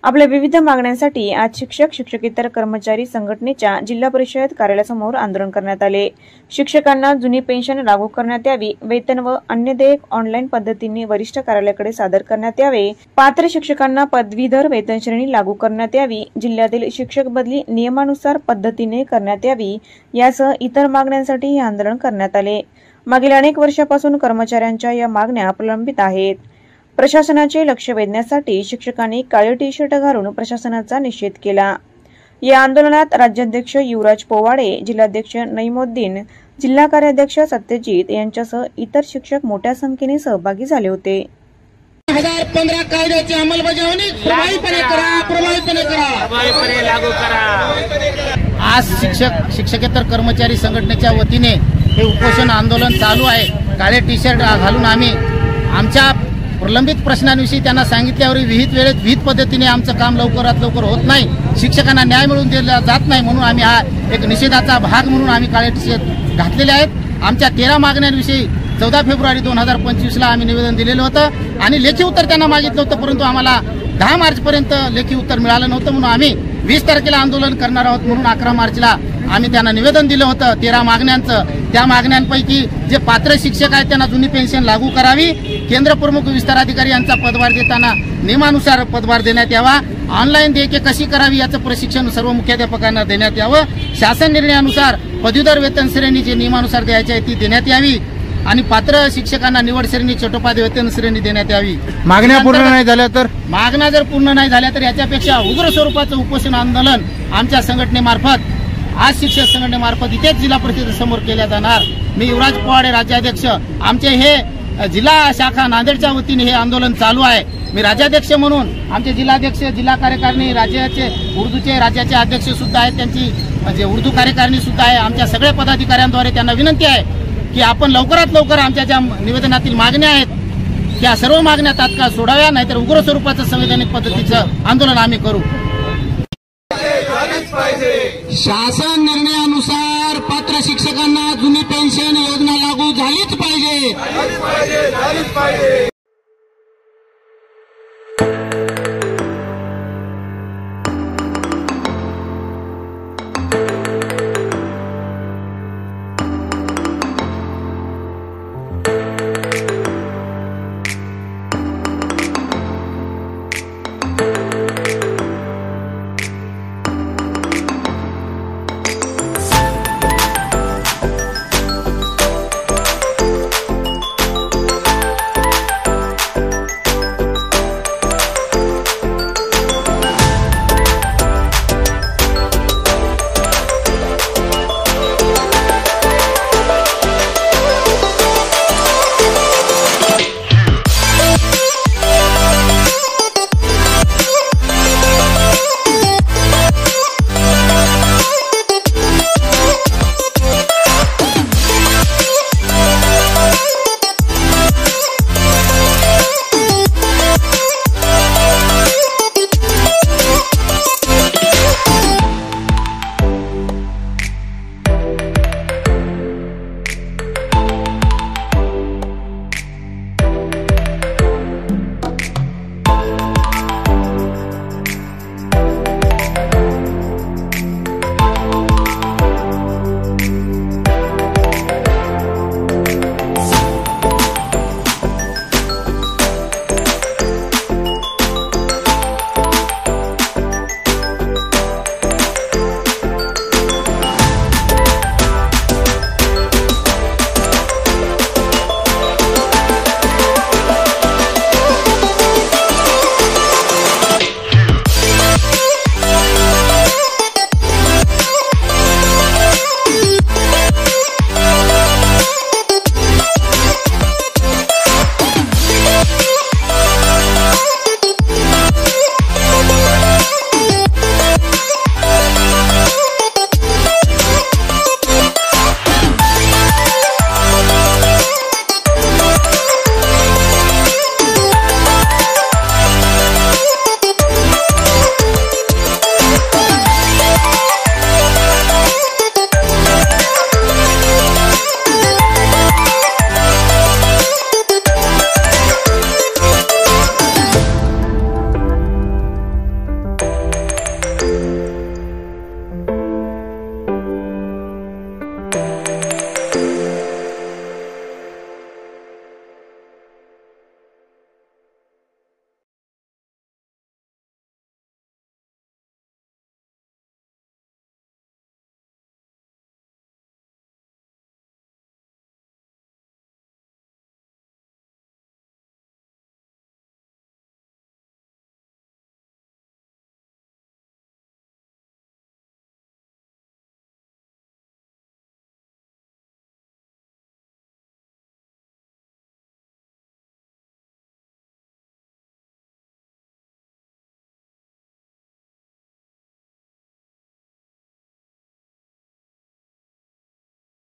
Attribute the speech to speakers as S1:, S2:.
S1: आपल्या विविध मागण्यांसाठी आज शिक्षक शिक्षकेतर कर्मचारी संघटनेच्या जिल्हा परिषद कार्यालयासमोर आंदोलन करण्यात आले। शिक्षकांना जुनी पेन्शन लागू करण्यात यावी, वेतन व अन्य देयक ऑनलाईन पद्धतीने वरिष्ठ कार्यालयाकडे सादर करण्यात यावे, पात्र शिक्षकांना पदवीधर वेतन श्रेणी लागू करण्यात यावी, जिल्ह्यातील शिक्षक बदली नियमानुसार पद्धतीने करण्यात यावी यासह इतर मागण्यांसाठी हे आंदोलन करण्यात आले। मागील अनेक वर्षापासून कर्मचाऱ्यांच्या या मागण्या प्रलंबित आहेत। प्रशासनाचे लक्ष वेधण्यासाठी शिक्षकांनी काळे टी शर्ट घालून प्रशासनाचा निषेध केला। या आंदोलनात राज्याध्यक्ष युवराज पोवाडे, जिल्हाध्यक्ष नईमुद्दीन, जिल्हा कार्याध्यक्ष सत्यजित यांच्यासह इतर शिक्षक मोठ्या संख्येने सहभागी झाले होते।
S2: 2015 कायद्याची अंमलबजावणी प्रभावीपणे लागू करा। आज शिक्षकेतर कर्मचारी संघटनेच्या वतीने हे उपोषण आंदोलन चालू आहे। काळे टी शर्ट घालून आम्ही आमच्या प्रलंबित प्रश्नांविषयी त्यांना सांगितल्यावर विहित पद्धतीने आमचं काम लवकरात लवकर होत नाही, शिक्षकांना न्याय मिळवून दिला जात नाही, म्हणून आम्ही हा एक निषेधाचा भाग म्हणून आम्ही काळे टी शर्ट घातलेले आहेत। आमच्या 13 मागण्यांविषयी 14 फेब्रुवारी 2025 ला आम्ही निवेदन दिलेलं होतं आणि लेखी उत्तर त्यांना मागितलं होतं, परंतु आम्हाला 10 मार्च पर्यंत लेखी उत्तर मिळालं नव्हतं, म्हणून आम्ही 20 तारखेला आंदोलन करणार आहोत। म्हणून 11 मार्चला आम्ही त्यांना निवेदन दिलं होतं 13 मागण्यांचं। त्या मागण्यांपैकी जे पात्र शिक्षक आहेत त्यांना जुनी पेन्शन लागू करावी, केंद्र प्रमुख विस्तार अधिकारी यांचा पदभार देताना नियमानुसार पदभार देण्यात यावा, ऑनलाईन देयके कशी करावी याचं प्रशिक्षण सर्व मुख्याध्यापकांना देण्यात यावं, शासन निर्णयानुसार पदवीधर वेतन श्रेणी जे नियमानुसार द्यायची आहे ती देण्यात यावी आणि पात्र शिक्षकांना निवड श्रेणी चट्टोपाध्याय वेतन श्रेणी देण्यात यावी।
S3: मागण्या पूर्ण नाही झाल्या तर
S2: मागण्या जर पूर्ण नाही झाल्या तर याच्यापेक्षा उग्र स्वरूपाचं उपोषण आंदोलन आमच्या संघटनेमार्फत आज शिक्षक संघटनेमार्फत इथेच जिल्हा परिषदेसमोर केल्या जाणार। मी युवराज पोवाडे राज्याध्यक्ष, आमचे हे जिल्हा शाखा नांदेडच्या वतीने हे आंदोलन चालू आहे। मी राज्याध्यक्ष म्हणून आमचे जिल्हाध्यक्ष, जिल्हा कार्यकारिणी, राज्याचे उर्दूचे राज्याचे अध्यक्ष सुद्धा आहेत, त्यांची जे उर्दू कार्यकारिणी सुद्धा आहे। आमच्या सगळ्या पदाधिकाऱ्यांद्वारे त्यांना विनंती आहे की आपण लवकरात लवकर आमच्या ज्या निवेदनातील मागण्या आहेत त्या सर्व मागण्या तात्काळ सोडाव्या, नाहीतर उग्र स्वरूपाचं संवैधानिक पद्धतीचं आंदोलन आम्ही करू।
S4: शासन निर्णयानुसार पात्र शिक्षकांना जुनी पेन्शन योजना लागू झालीच पाहिजे।